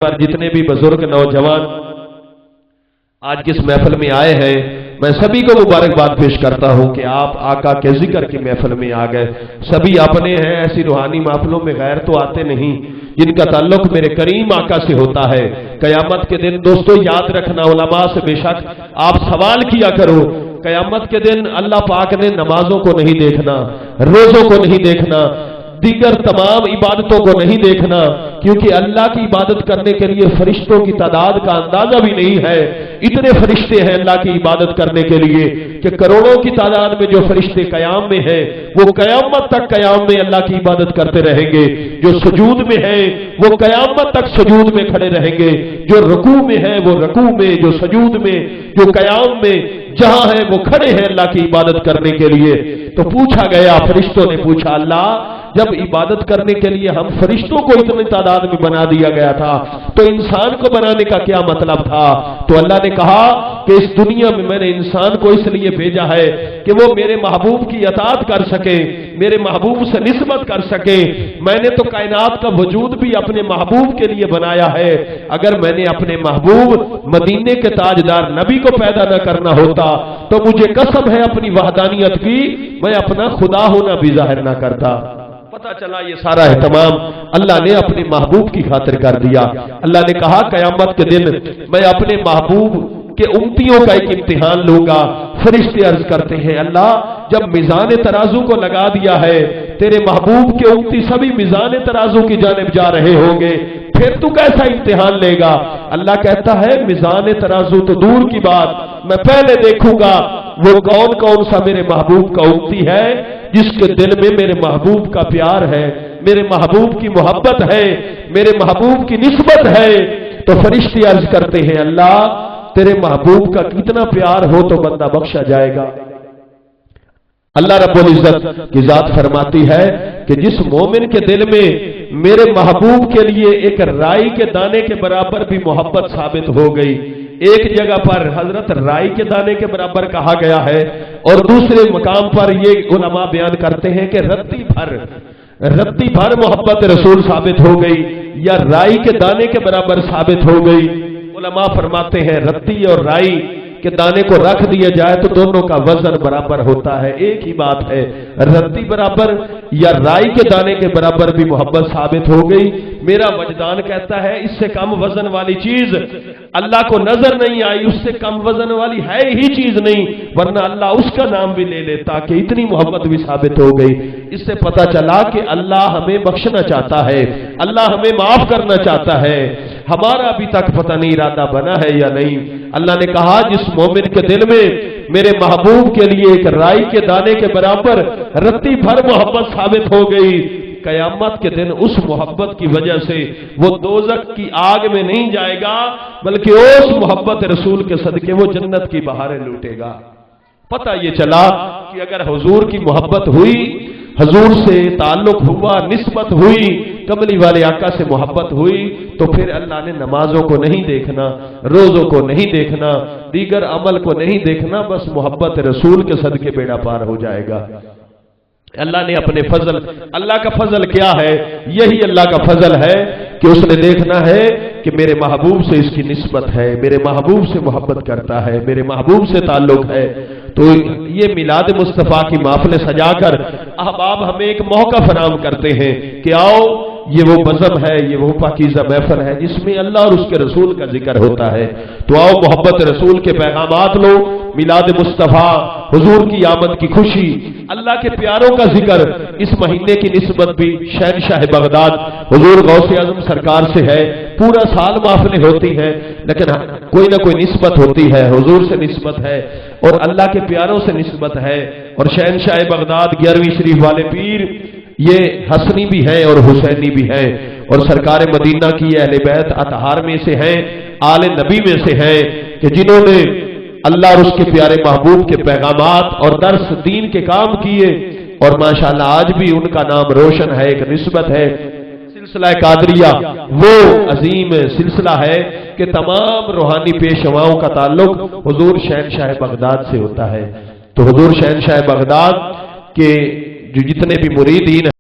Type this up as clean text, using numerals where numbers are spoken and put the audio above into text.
پر جتنے بھی بزرگ نوجوان آج کس محفل میں آئے ہیں میں سبھی کو مبارکباد پیش کرتا ہوں کہ آپ آقا کے ذکر کی محفل میں آ گئے. سبھی اپنے ہیں، ایسی روحانی محفلوں میں غیر تو آتے نہیں جن کا تعلق میرے کریم آقا سے ہوتا ہے. قیامت کے دن دوستو یاد رکھنا، علماء سے بے شک آپ سوال کیا کرو. قیامت کے دن اللہ پاک نے نمازوں کو نہیں دیکھنا، روزوں کو نہیں دیکھنا، دیگر تمام عبادتوں کو نہیں دیکھنا، کیونکہ اللہ کی عبادت کرنے کے لیے فرشتوں کی تعداد کا اندازہ بھی نہیں ہے. اتنے فرشتے ہیں اللہ کی عبادت کرنے کے لیے کہ کروڑوں کی تعداد میں جو فرشتے قیام میں ہیں وہ قیامت تک قیام میں اللہ کی عبادت کرتے رہیں گے. جو سجود میں ہیں وہ قیامت تک سجود میں کھڑے رہیں گے. جو رکوع میں ہیں وہ رکوع میں، جو سجود میں، جو قیام میں جہاں ہیں وہ کھڑے ہیں اللہ کی عبادت کرنے کے لیے. تو پوچھا گیا، فرشتوں نے پوچھا اللہ جب عبادت کرنے کے لیے ہم فرشتوں کو اتنی تعداد میں بنا دیا گیا تھا تو انسان کو بنانے کا کیا مطلب تھا؟ تو اللہ نے کہا کہ اس دنیا میں نے انسان کو اس لیے بھیجا ہے کہ وہ میرے محبوب کی اطاعت کر سکے، میرے محبوب سے نسبت کر سکے. میں نے تو کائنات کا وجود بھی اپنے محبوب کے لیے بنایا ہے. اگر میں نے اپنے محبوب مدینے کے تاجدار نبی کو پیدا نہ کرنا ہوتا تو مجھے قسم ہے اپنی وحدانیت کی میں اپنا خدا ہونا بھی ظاہر نہ کرتا. پتہ چلا یہ سارا اہتمام اللہ نے اپنے محبوب کی خاطر کر دیا. اللہ نے کہا قیامت کے دن میں اپنے محبوب کہ امتیوں کا ایک امتحان لوں گا. فرشتے عرض کرتے ہیں اللہ جب میزان ترازو کو لگا دیا ہے، تیرے محبوب کے امتی سبھی میزان ترازو کی جانب جا رہے ہوں گے، پھر تو کیسا امتحان لے گا؟ اللہ کہتا ہے میزان ترازو تو دور کی بات، میں پہلے دیکھوں گا وہ کون کون سا میرے محبوب کا امتی ہے جس کے دل میں میرے محبوب کا پیار ہے، میرے محبوب کی محبت ہے، میرے محبوب کی نسبت ہے. تو فرشتے عرض کرتے ہیں اللہ تیرے محبوب کا کتنا پیار ہو تو بندہ بخشا جائے گا. اللہ رب العزت کی ذات فرماتی ہے کہ جس مومن کے دل میں میرے محبوب کے لیے ایک رائی کے دانے کے برابر بھی محبت ثابت ہو گئی. ایک جگہ پر حضرت رائی کے دانے کے برابر کہا گیا ہے اور دوسرے مقام پر یہ علماء بیان کرتے ہیں کہ رتی بھر محبت رسول ثابت ہو گئی یا رائی کے دانے کے برابر ثابت ہو گئی. علماء فرماتے ہیں رتی اور رائی کہ دانے کو رکھ دیا جائے تو دونوں کا وزن برابر ہوتا ہے. ایک ہی بات ہے، رتی برابر یا رائی کے دانے کے برابر بھی محبت ثابت ہو گئی. میرا وجدان کہتا ہے اس سے کم وزن والی چیز اللہ کو نظر نہیں آئی، اس سے کم وزن والی ہے ہی چیز نہیں، ورنہ اللہ اس کا نام بھی لے لیتا کہ اتنی محبت بھی ثابت ہو گئی. اس سے پتہ چلا کہ اللہ ہمیں بخشنا چاہتا ہے، اللہ ہمیں معاف کرنا چاہتا ہے. ہمارا ابھی تک پتہ نہیں ارادہ بنا ہے یا نہیں. اللہ نے کہا جس مومن کے دل میں میرے محبوب کے لیے ایک رائی کے دانے کے برابر رتی بھر محبت ثابت ہو گئی، قیامت کے دن اس محبت کی وجہ سے وہ دوزخ کی آگ میں نہیں جائے گا بلکہ اس محبت رسول کے صدقے وہ جنت کی بہاریں لوٹے گا. پتہ یہ چلا کہ اگر حضور کی محبت ہوئی، حضور سے تعلق ہوا، نسبت ہوئی، کملی والے آقا سے محبت ہوئی تو پھر اللہ نے نمازوں کو نہیں دیکھنا، روزوں کو نہیں دیکھنا، دیگر عمل کو نہیں دیکھنا، بس محبت رسول کے صدقے بیڑا پار ہو جائے گا. اللہ نے اپنے فضل، اللہ کا فضل کیا ہے؟ یہی اللہ کا فضل ہے کہ اس نے دیکھنا ہے کہ میرے محبوب سے اس کی نسبت ہے، میرے محبوب سے محبت کرتا ہے، میرے محبوب سے تعلق ہے. تو یہ میلاد مصطفیٰ کی محفل سجا کر احباب ہمیں ایک موقع فراہم کرتے ہیں کہ آؤ یہ وہ بزم ہے، یہ وہ پاکیزہ محفل ہے جس میں اللہ اور اس کے رسول کا ذکر ہوتا ہے. تو آؤ محبت رسول کے پیغامات لو، میلاد مصطفیٰ، حضور کی آمد کی خوشی، اللہ کے پیاروں کا ذکر. اس مہینے کی نسبت بھی شہنشاہ بغداد حضور غوث اعظم سرکار سے ہے. پورا سال محفلیں ہوتی ہیں لیکن کوئی نہ کوئی نسبت ہوتی ہے، حضور سے نسبت ہے اور اللہ کے پیاروں سے نسبت ہے. اور شہنشاہ بغداد 11ویں شریف والے پیر یہ حسنی بھی ہیں اور حسینی بھی ہیں اور سرکار مدینہ کی اہل بیت اطہار میں سے ہیں، آل نبی میں سے ہیں کہ جنہوں نے اللہ اور اس کے پیارے محبوب کے پیغامات اور درس دین کے کام کیے اور ماشاءاللہ آج بھی ان کا نام روشن ہے. ایک نسبت ہے سلسلہ قادریہ، وہ عظیم سلسلہ ہے کہ تمام روحانی پیشواؤں کا تعلق حضور شہنشاہ بغداد سے ہوتا ہے. تو حضور شہنشاہ بغداد کے جو جتنے بھی مریدین